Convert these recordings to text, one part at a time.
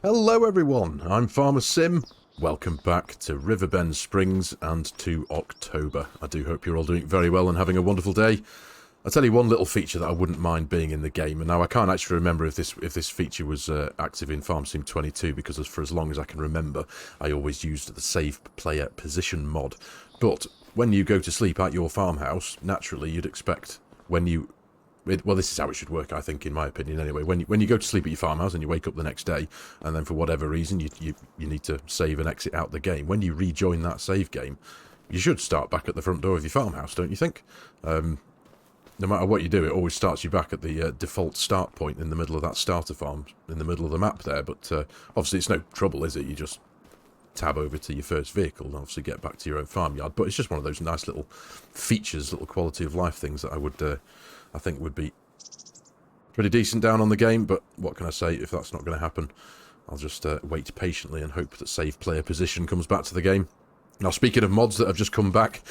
Hello everyone, I'm FARMERSIM. Welcome back to Riverbend Springs and to October. I do hope you're all doing very well and having a wonderful day. I'll tell you one little feature that I wouldn't mind being in the game, and now I can't actually remember if this feature was active in FARMERSIM 22, because for as long as I can remember, I always used the save player position mod. But when you go to sleep at your farmhouse, naturally you'd expect when you... well, this is how it should work, I think, in my opinion, anyway. When you go to sleep at your farmhouse and you wake up the next day, and then for whatever reason you need to save and exit out the game, when you rejoin that save game, you should start back at the front door of your farmhouse, don't you think? No matter what you do, it always starts you back at the default start point in the middle of that starter farm, in the middle of the map there. But obviously it's no trouble, is it? You just tab over to your first vehicle and obviously get back to your own farmyard. But it's just one of those nice little features, little quality of life things that I think would be pretty decent down on the game. But what can I say? If that's not going to happen, I'll just wait patiently and hope that save player position comes back to the game. Now, speaking of mods that have just come back,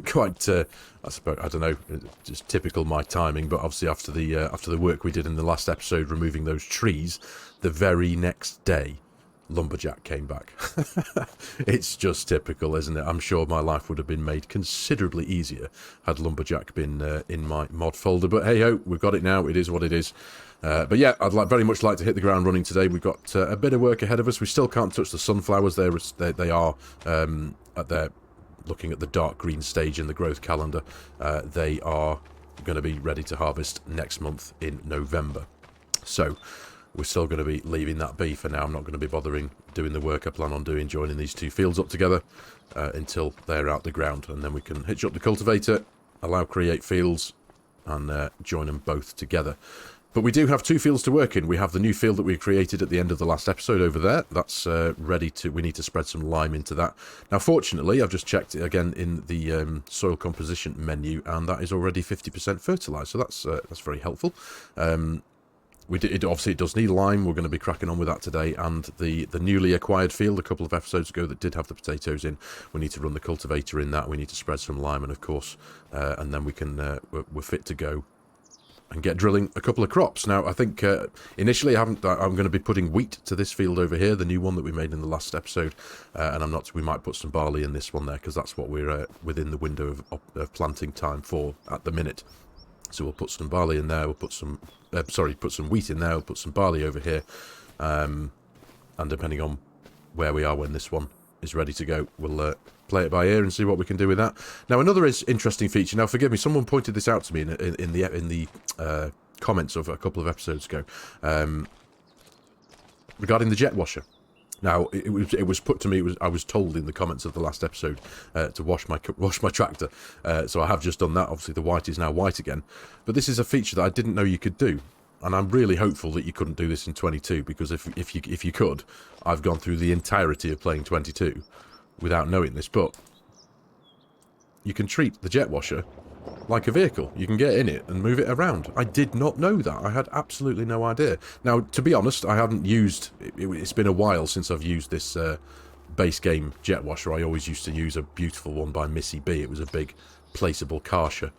quite, I suppose, I don't know, just typical my timing, but obviously after the work we did in the last episode, removing those trees, the very next day, Lumberjack came back. It's just typical, isn't it? I'm sure my life would have been made considerably easier had Lumberjack been in my mod folder, but hey ho, we've got it now. It is what it is. But yeah, I'd very much like to hit the ground running today. We've got a bit of work ahead of us. We still can't touch the sunflowers. They are at their looking at the dark green stage in the growth calendar. They are going to be ready to harvest next month in November. So we're still going to be leaving that be for now. I'm not going to be bothering doing the work I plan on doing, joining these two fields up together until they're out the ground. And then we can hitch up the cultivator, allow create fields, and join them both together. But we do have two fields to work in. We have the new field that we created at the end of the last episode over there. That's ready to... we need to spread some lime into that. Now, fortunately, I've just checked it again in the soil composition menu, and that is already 50% fertilised. So that's very helpful. Obviously it does need lime. We're going to be cracking on with that today, and the newly acquired field a couple of episodes ago that did have the potatoes in, we need to run the cultivator in that. We need to spread some lime, and of course, and then we can we're fit to go and get drilling a couple of crops. Now, I think initially I'm going to be putting wheat to this field over here, the new one that we made in the last episode, and we might put some barley in this one there, because that's what we're within the window of planting time for at the minute. So we'll put some barley in there, we'll put some, put some wheat in there, we'll put some barley over here, and depending on where we are when this one is ready to go, we'll play it by ear and see what we can do with that. Now, another interesting feature, now forgive me, someone pointed this out to me in the comments of a couple of episodes ago, regarding the jet washer. Now, it was put to me, I was told in the comments of the last episode to wash my tractor. So I have just done that. Obviously, the white is now white again. But this is a feature that I didn't know you could do. And I'm really hopeful that you couldn't do this in 22, because if you could, I've gone through the entirety of playing 22 without knowing this. But you can treat the jet washer like a vehicle. You can get in it and move it around. I did not know that. I had absolutely no idea. Now, to be honest, I haven't used... It's been a while since I've used this base game jet washer. I always used to use a beautiful one by Missy B. It was a big placeable Karsha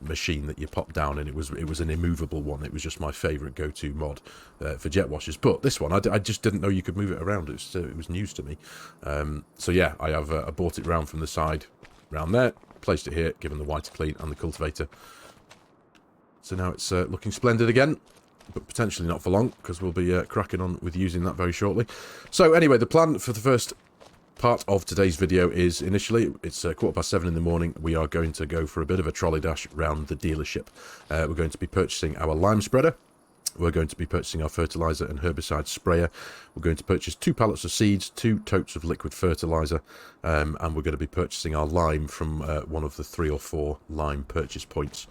machine that you pop down, and it was an immovable one. It was just my favourite go-to mod for jet washers. But this one, I just didn't know you could move it around. It was news to me. So yeah, I have I brought it round from the side, round there, placed it here, given the white clean and the cultivator. So now it's looking splendid again, but potentially not for long, because we'll be cracking on with using that very shortly. So anyway, the plan for the first part of today's video is, initially, it's 7:15 in the morning. We are going to go for a bit of a trolley dash round the dealership. We're going to be purchasing our lime spreader. We're going to be purchasing our fertilizer and herbicide sprayer. We're going to purchase 2 pallets of seeds, 2 totes of liquid fertilizer, and we're going to be purchasing our lime from one of the 3 or 4 lime purchase points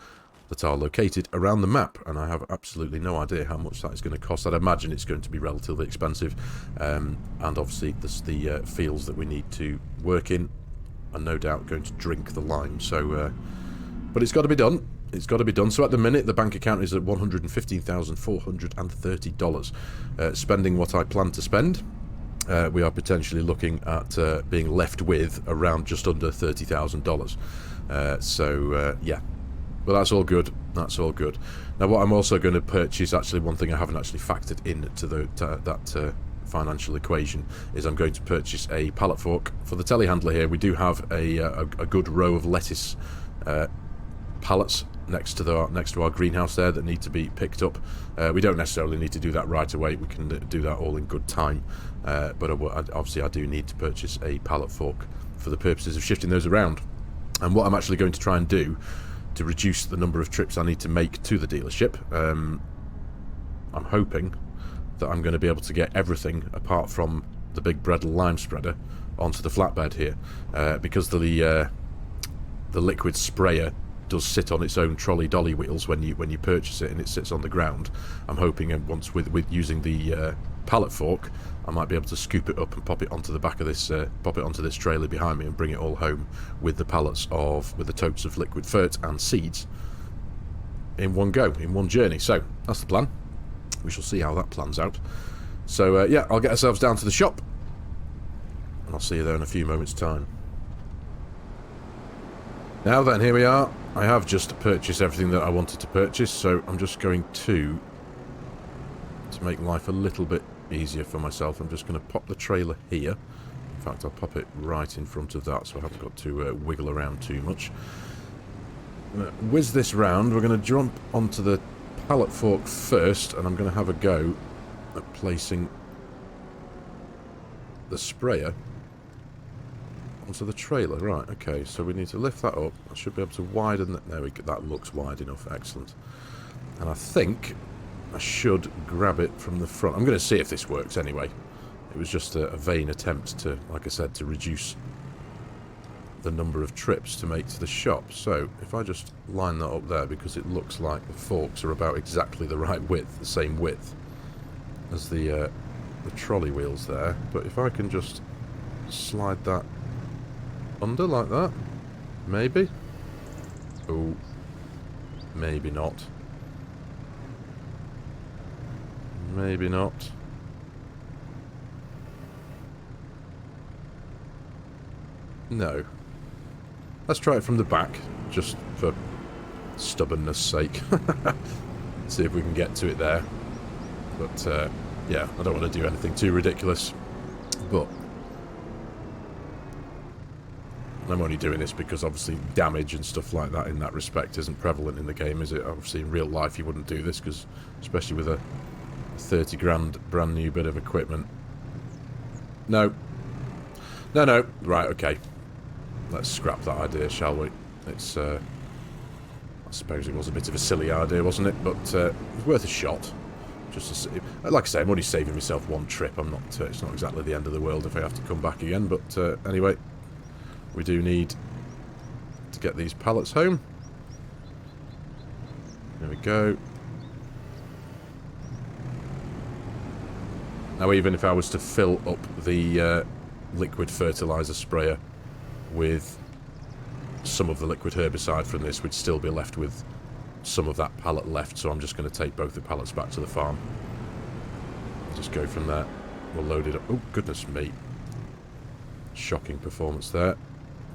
that are located around the map. And I have absolutely no idea how much that is going to cost. I'd imagine it's going to be relatively expensive, and obviously the fields that we need to work in are no doubt going to drink the lime. So, but it's got to be done. It's got to be done. So at the minute, the bank account is at $115,430. Spending what I plan to spend, we are potentially looking at being left with around just under $30,000. So, yeah, Well, that's all good. That's all good. Now, what I'm also going to purchase, actually, one thing I haven't actually factored into that financial equation, is I'm going to purchase a pallet fork for the telehandler here. We do have a good row of lettuce pallets next to our greenhouse there that need to be picked up. We don't necessarily need to do that right away. We can do that all in good time. But obviously, I do need to purchase a pallet fork for the purposes of shifting those around. And what I'm actually going to try and do to reduce the number of trips I need to make to the dealership, I'm hoping that I'm going to be able to get everything apart from the big Bredel lime spreader onto the flatbed here, because the liquid sprayer does sit on its own trolley dolly wheels when you purchase it, and it sits on the ground. I'm hoping once with using the pallet fork, I might be able to scoop it up and pop it onto the back of this, pop it onto this trailer behind me, and bring it all home with the pallets with the totes of liquid fert and seeds in one go, in one journey. So that's the plan. We shall see how that plans out. So yeah, I'll get ourselves down to the shop, and I'll see you there in a few moments' time. Now then, here we are. I have just purchased everything that I wanted to purchase, so I'm just going to make life a little bit easier for myself. I'm just going to pop the trailer here. In fact, I'll pop it right in front of that, so I haven't got to wiggle around too much. Whiz this round. We're going to jump onto the pallet fork first, and I'm going to have a go at placing the sprayer onto the trailer. Right, okay, so we need to lift that up. I should be able to widen that. There we go. That looks wide enough. Excellent. And I think I should grab it from the front. I'm going to see if this works anyway. It was just a vain attempt to, like I said, to reduce the number of trips to make to the shop. So if I just line that up there, because it looks like the forks are about exactly the right width, the same width as the trolley wheels there. But if I can just slide that under like that, maybe. Oh, maybe not. Maybe not. No. Let's try it from the back, just for stubbornness' sake. See if we can get to it there. But, yeah, I don't want to do anything too ridiculous. But I'm only doing this because, obviously, damage and stuff like that in that respect isn't prevalent in the game, is it? Obviously, in real life, you wouldn't do this, because, especially with a 30 grand brand new bit of equipment. No. No. Right, okay. Let's scrap that idea, shall we? It's, I suppose it was a bit of a silly idea, wasn't it? But it was worth a shot. Just to, like I say, I'm only saving myself one trip. I'm not. It's not exactly the end of the world if I have to come back again. But anyway, we do need to get these pallets home. There we go. Now, even if I was to fill up the liquid fertilizer sprayer with some of the liquid herbicide from this, we'd still be left with some of that pallet left. So I'm just going to take both the pallets back to the farm. Just go from there. We'll load it up. Oh, goodness me. Shocking performance there.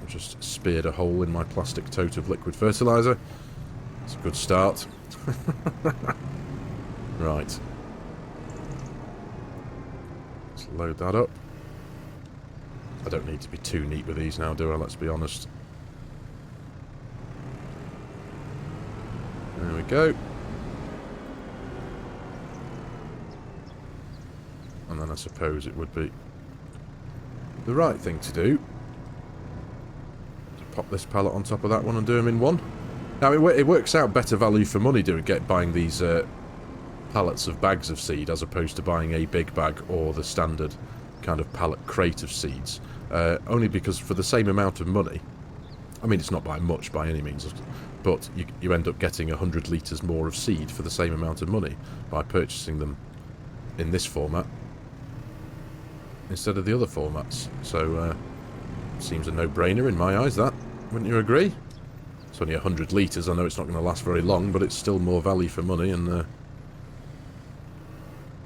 I just speared a hole in my plastic tote of liquid fertilizer. It's a good start. Right. Let's load that up. I don't need to be too neat with these now, do I? Let's be honest. There we go. And then I suppose it would be the right thing to do to pop this pallet on top of that one and do them in one. Now, it works out better value for money buying these pallets of bags of seed as opposed to buying a big bag or the standard kind of pallet crate of seeds. Only because for the same amount of money, I mean, it's not by much by any means, but you end up getting 100 litres more of seed for the same amount of money by purchasing them in this format instead of the other formats. So, seems a no-brainer in my eyes, that. Wouldn't you agree? It's only 100 litres. I know it's not going to last very long, but it's still more value for money. And do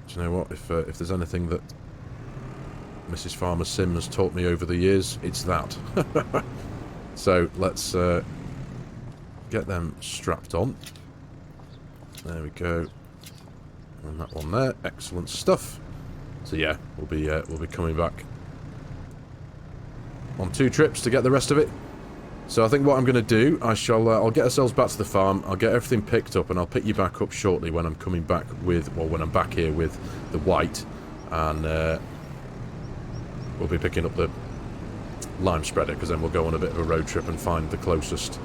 you know what? If there's anything that Mrs. FARMERSIM has taught me over the years, it's that. So let's get them strapped on. There we go. And that one there. Excellent stuff. So yeah, we'll be coming back on 2 trips to get the rest of it. So I think what I'm going to do, I'll get ourselves back to the farm, I'll get everything picked up, and I'll pick you back up shortly when I'm coming back with, well, when I'm back here with the white, and we'll be picking up the lime spreader, because then we'll go on a bit of a road trip and find the closest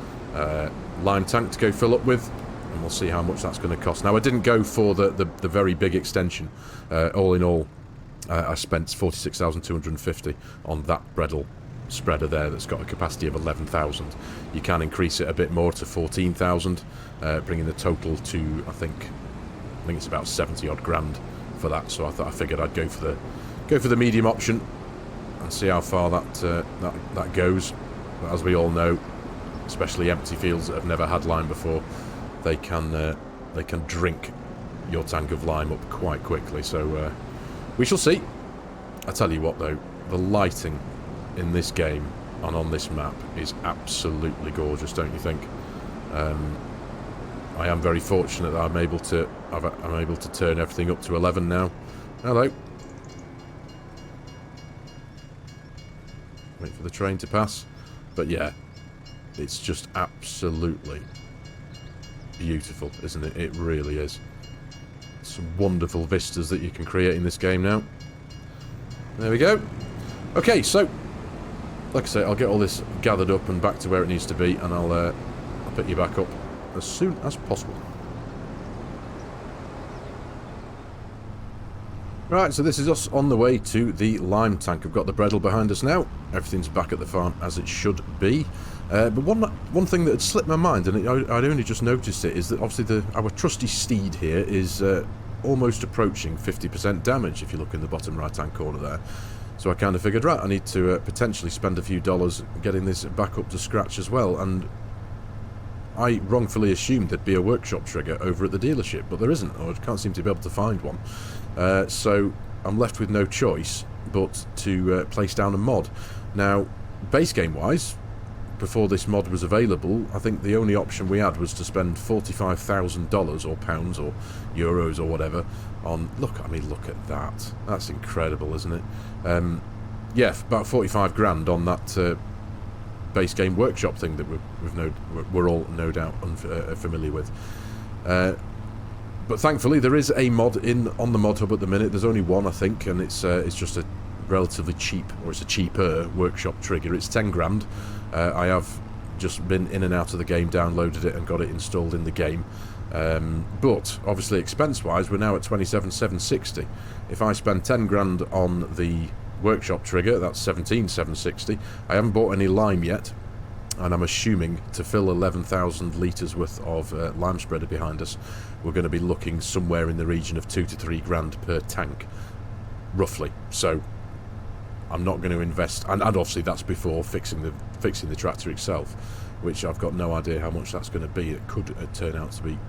lime tank to go fill up with, and we'll see how much that's going to cost. Now, I didn't go for the very big extension. All in all, I spent 46,250 on that Bredel spreader there that's got a capacity of 11,000. You can increase it a bit more to 14,000, bringing the total to, I think it's about 70 odd grand for that. So I figured I'd go for the medium option and see how far that goes. But as we all know, especially empty fields that have never had lime before, they can drink your tank of lime up quite quickly. So we shall see. I tell you what though, the lighting in this game and on this map is absolutely gorgeous, don't you think? I am very fortunate that I'm able to turn everything up to 11 now. Hello. Wait for the train to pass. But yeah, it's just absolutely beautiful, isn't it? It really is. Some wonderful vistas that you can create in this game now. There we go. Okay, so like I say, I'll get all this gathered up and back to where it needs to be, and I'll pick you back up as soon as possible. Right, so this is us on the way to the lime tank. I've got the Bredel behind us now. Everything's back at the farm as it should be. But one thing that had slipped my mind, and I'd only just noticed it, is that obviously our trusty steed here is almost approaching 50% damage, if you look in the bottom right-hand corner there. So I kind of figured, right, I need to potentially spend a few dollars getting this back up to scratch as well. And I wrongfully assumed there'd be a workshop trigger over at the dealership, but there isn't, or I can't seem to be able to find one. So I'm left with no choice but to place down a mod. Now, base game-wise, before this mod was available, I think the only option we had was to spend $45,000 or pounds or euros or whatever on... Look at that. That's incredible, isn't it? Yeah, about 45 grand on that base game workshop thing that we're all no doubt familiar with. But thankfully there is a mod on the mod hub at the minute. There's only one, I think, and it's just a relatively cheap, or it's a cheaper workshop trigger. It's 10 grand. I have just been in and out of the game, downloaded it and got it installed in the game. But obviously expense wise we're now at 27,760. If I spend 10 grand on the workshop trigger, that's 17,760. I haven't bought any lime yet, and I'm assuming to fill 11,000 litres worth of lime spreader behind us, we're going to be looking somewhere in the region of 2 to 3 grand per tank, roughly. So I'm not going to invest, and obviously that's before fixing the tractor itself, which I've got no idea how much that's going to be. It could turn out to be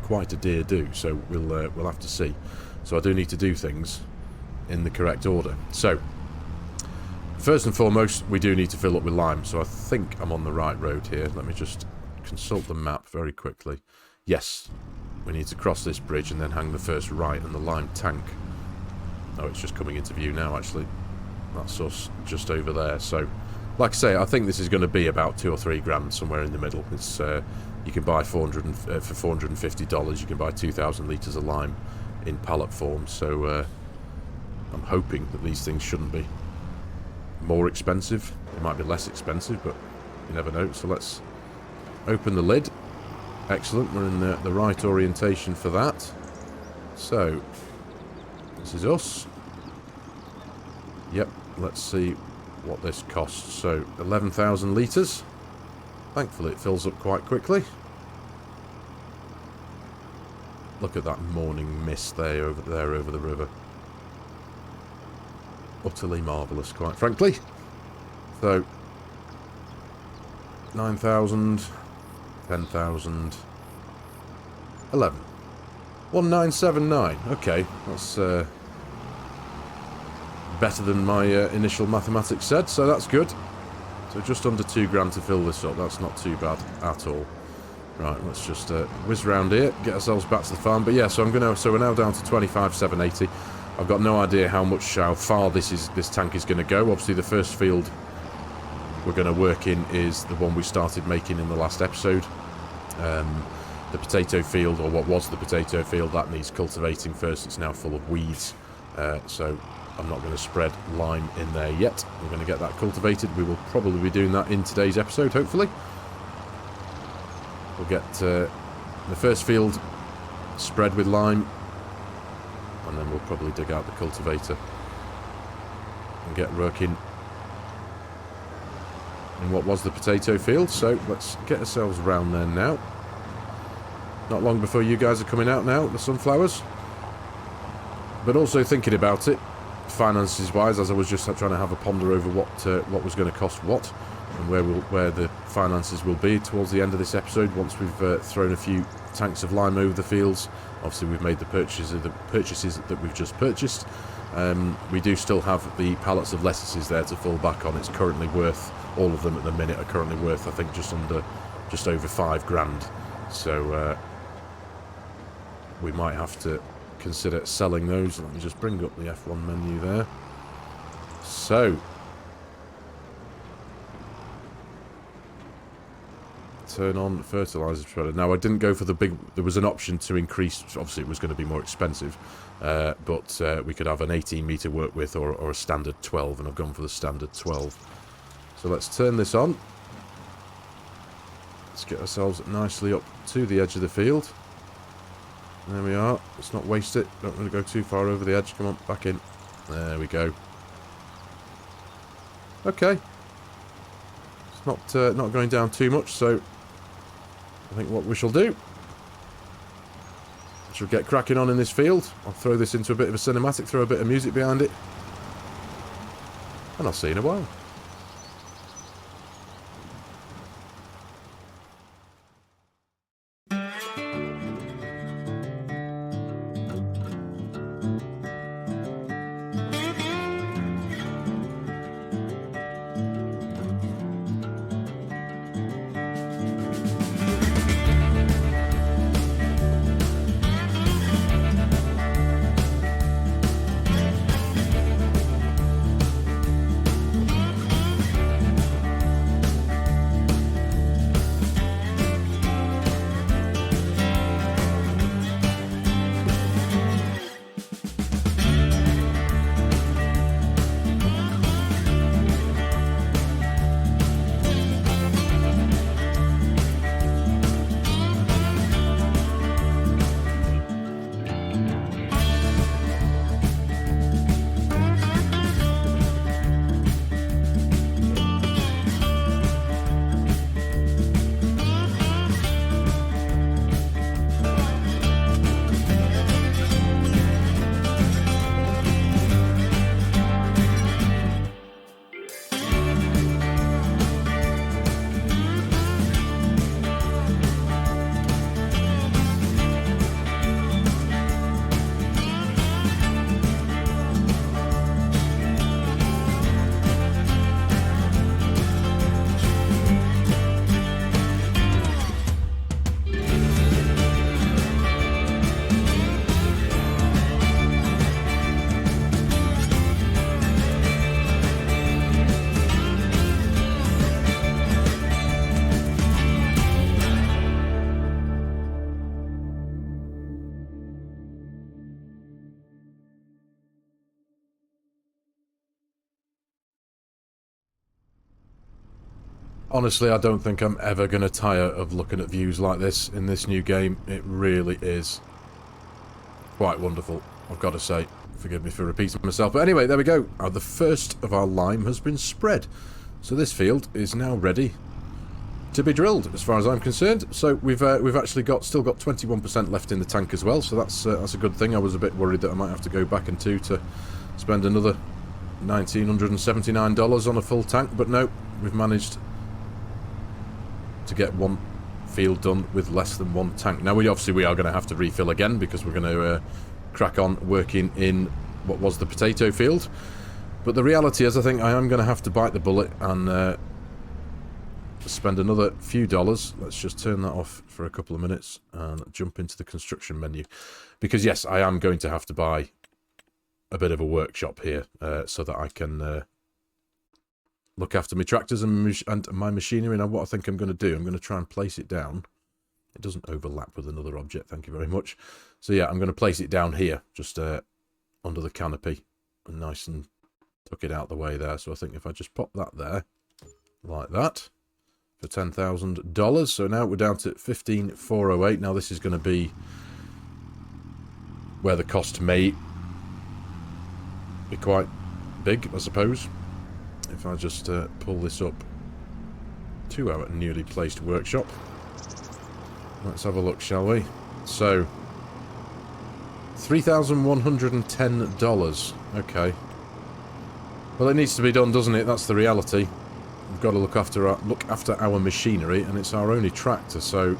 quite a dear do, so we'll have to see. So I do need to do things in the correct order. So first and foremost, we do need to fill up with lime, so I think I'm on the right road here. Let me just consult the map very quickly. Yes, we need to cross this bridge and then hang the first right and the lime tank. Oh, it's just coming into view now, actually. That's us just over there. So like I say, I think this is going to be about 2 or 3 grand, somewhere in the middle. It's you can buy for $450. You can buy 2,000 litres of lime in pallet form. So I'm hoping that these things shouldn't be more expensive. It might be less expensive, but you never know. So let's open the lid. Excellent. We're in the right orientation for that. So this is us. Yep. Let's see what this costs. So 11,000 litres. Thankfully it fills up quite quickly. Look at that morning mist there over the river. Utterly marvellous, quite frankly. So 9,000, 10,000, 11. 1979. Okay, that's better than my initial mathematics said, so that's good. So just under 2 grand to fill this up. That's not too bad at all. Right, let's just whiz round here, get ourselves back to the farm. But yeah, so we're now down to 25,780. I've got no idea how far this tank is going to go. Obviously, the first field we're going to work in is the one we started making in the last episode. The potato field, or what was the potato field, that needs cultivating first. It's now full of weeds, so I'm not going to spread lime in there yet. We're going to get that cultivated. We will probably be doing that in today's episode, hopefully. We'll get the first field spread with lime, and then we'll probably dig out the cultivator and get working in what was the potato field. So let's get ourselves around there now. Not long before you guys are coming out now, the sunflowers. But also thinking about it, finances-wise, as I was just trying to have a ponder over what was going to cost what, and where the finances will be towards the end of this episode once we've thrown a few tanks of lime over the fields. Obviously, we've made the purchases that we've just purchased. We do still have the pallets of lettuces there to fall back on. It's currently worth, all of them at the minute are currently worth, I think, just over £5,000. So we might have to consider selling those. Let me just bring up the F1 menu there. So turn on fertilizer shredder. Now, I didn't go for the big... There was an option to increase... Obviously, it was going to be more expensive. But we could have an 18 metre work width or a standard 12, and I've gone for the standard 12. So let's turn this on. Let's get ourselves nicely up to the edge of the field. There we are. Let's not waste it. Don't want to go too far over the edge. Come on, back in. There we go. Okay. It's not going down too much, so I think what we shall do, we shall get cracking on in this field. I'll throw this into a bit of a cinematic, throw a bit of music behind it, and I'll see you in a while. Honestly, I don't think I'm ever going to tire of looking at views like this in this new game. It really is quite wonderful, I've got to say. Forgive me for repeating myself. But anyway, there we go. The first of our lime has been spread. So this field is now ready to be drilled, as far as I'm concerned. So we've actually still got 21% left in the tank as well. So that's a good thing. I was a bit worried that I might have to go back to spend another $1,979 on a full tank. But no, we've managed to get one field done with less than one tank. Now, we are going to have to refill again, because we're going to crack on working in what was the potato field. But the reality is, I think I am going to have to bite the bullet and spend another few dollars. Let's just turn that off for a couple of minutes and jump into the construction menu. Because yes, I am going to have to buy a bit of a workshop here so that I can look after my tractors and my machinery. Now what I think I'm going to do, I'm going to try and place it down. It doesn't overlap with another object, thank you very much. So yeah, I'm going to place it down here, just under the canopy, and nice and tuck it out the way there. So I think if I just pop that there, like that, for $10,000. So now we're down to 15,408. Now this is going to be where the cost may be quite big, I suppose. If I just pull this up to our newly placed workshop. Let's have a look, shall we? So, $3,110. Okay. Well, it needs to be done, doesn't it? That's the reality. We've got to look after our machinery, and it's our only tractor, so...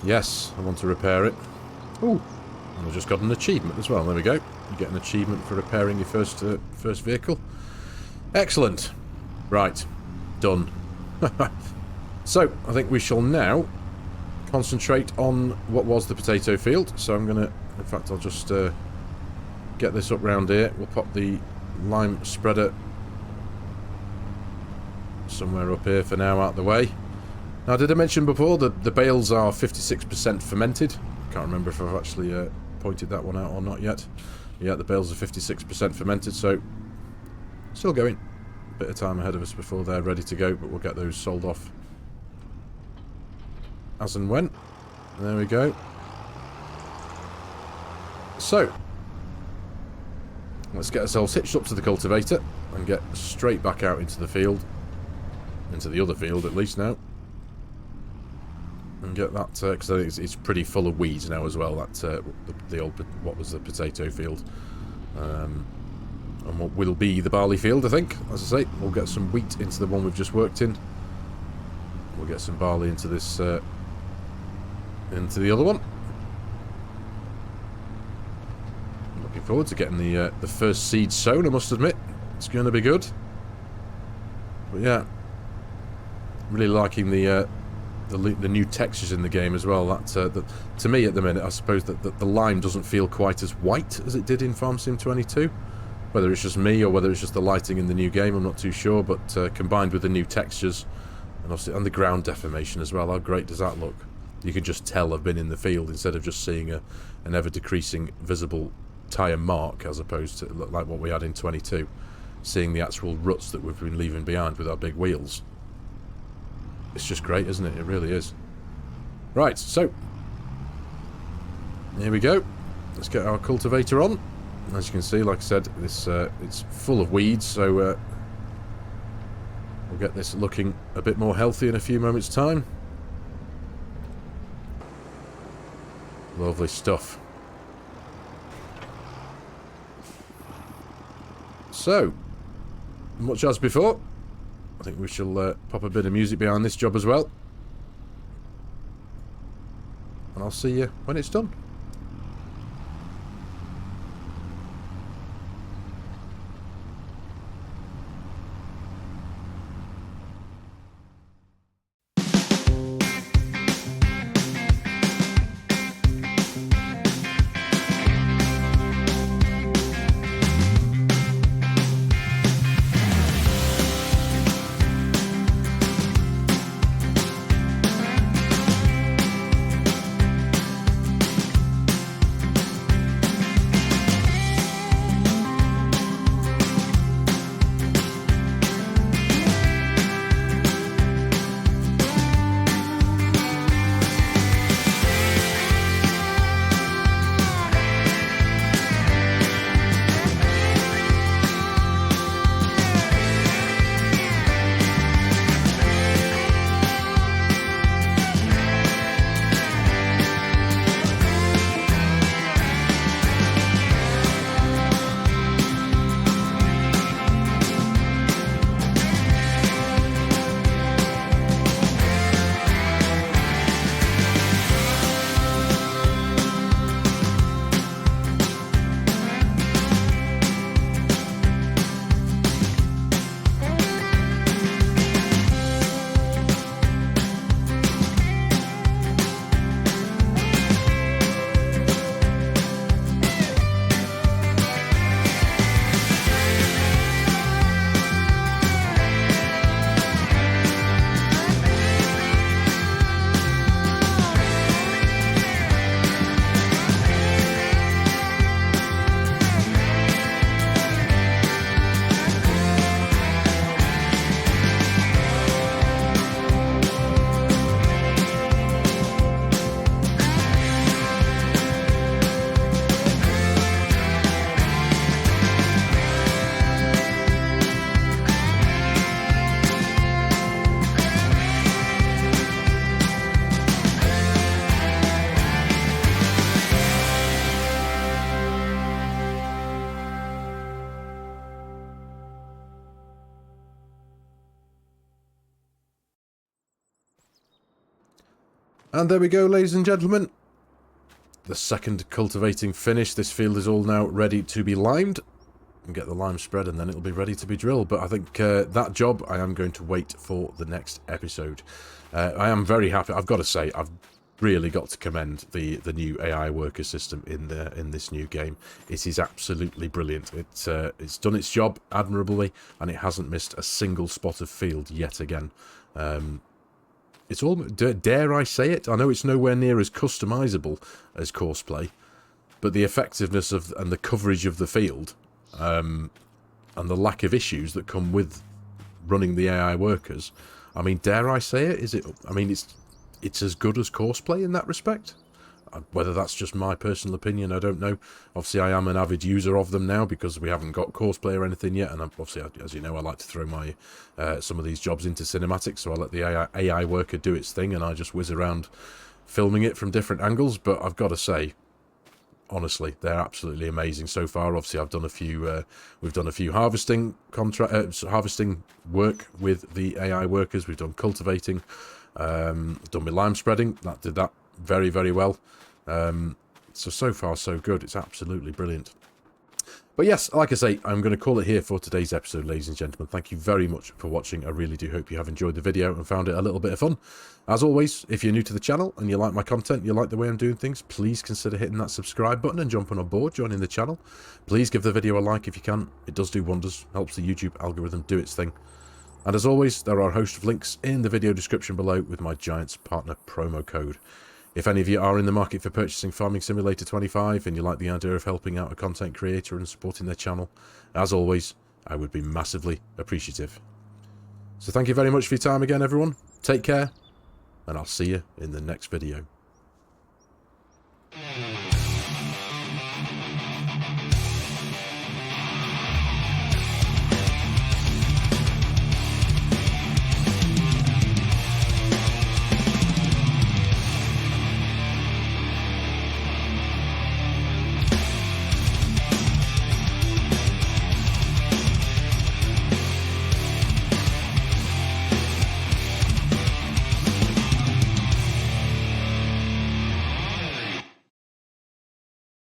Yes, I want to repair it. Ooh, and I've just got an achievement as well. There we go. You get an achievement for repairing your first vehicle. Excellent. Right. Done. So, I think we shall now concentrate on what was the potato field. So I'm going to, in fact, I'll just get this up round here. We'll pop the lime spreader somewhere up here for now, out the way. Now, did I mention before that the bales are 56% fermented? I can't remember if I've actually pointed that one out or not yet. Yeah, the bales are 56% fermented, so still going. A bit of time ahead of us before they're ready to go, but we'll get those sold off as and when. There we go. So, let's get ourselves hitched up to the cultivator and get straight back out into the field. Into the other field, at least now. And get that, because I think it's pretty full of weeds now as well, that the old, what was the potato field. And what will be the barley field, I think. As I say, we'll get some wheat into the one we've just worked in. We'll get some barley into this, into the other one. I'm looking forward to getting the first seed sown, I must admit. It's going to be good. But yeah, really liking the new textures in the game as well. That to me at the minute, I suppose that the lime doesn't feel quite as white as it did in FARMERSIM 22. Whether it's just me or whether it's just the lighting in the new game, I'm not too sure. But combined with the new textures and obviously and the ground deformation as well, how great does that look? You can just tell I've been in the field instead of just seeing an ever-decreasing visible tyre mark, as opposed to like what we had in 22, seeing the actual ruts that we've been leaving behind with our big wheels. It's just great, isn't it? It really is. Right, so here we go. Let's get our cultivator on. As you can see, like I said, this it's full of weeds, so we'll get this looking a bit more healthy in a few moments' time. Lovely stuff. So, much as before, I think we shall pop a bit of music behind this job as well. And I'll see you when it's done. And there we go, ladies and gentlemen. The second cultivating finish. This field is all now ready to be limed. And get the lime spread, and then it'll be ready to be drilled. But I think that job, I am going to wait for the next episode. I am very happy. I've got to say, I've really got to commend the new AI worker system in this new game. It is absolutely brilliant. It's done its job admirably, and it hasn't missed a single spot of field yet again. It's all, dare I say it? I know it's nowhere near as customizable as Courseplay, but the effectiveness of and the coverage of the field, and the lack of issues that come with running the AI workers, I mean, dare I say it? Is it? I mean, it's as good as Courseplay in that respect. Whether that's just my personal opinion, I don't know. Obviously, I am an avid user of them now because we haven't got Courseplay or anything yet. And obviously, as you know, I like to throw my some of these jobs into cinematics. So I let the AI worker do its thing, and I just whiz around filming it from different angles. But I've got to say, honestly, they're absolutely amazing so far. Obviously, I've done a few. We've done a few harvesting work with the AI workers. We've done cultivating. Done my lime spreading. That did that very, very well. So far so good. It's absolutely brilliant. But yes, like I say, I'm going to call it here for today's episode, ladies and gentlemen. Thank you very much for watching. I really do hope you have enjoyed the video and found it a little bit of fun. As always, if you're new to the channel and you like my content, you like the way I'm doing things, please consider hitting that subscribe button and jumping on board, joining the channel. Please give the video a like if you can. It does do wonders, helps the YouTube algorithm do its thing. And as always, there are a host of links in the video description below with my Giants Partner promo code. If any of you are in the market for purchasing Farming Simulator 25 and you like the idea of helping out a content creator and supporting their channel, as always, I would be massively appreciative. So thank you very much for your time again, everyone. Take care, and I'll see you in the next video.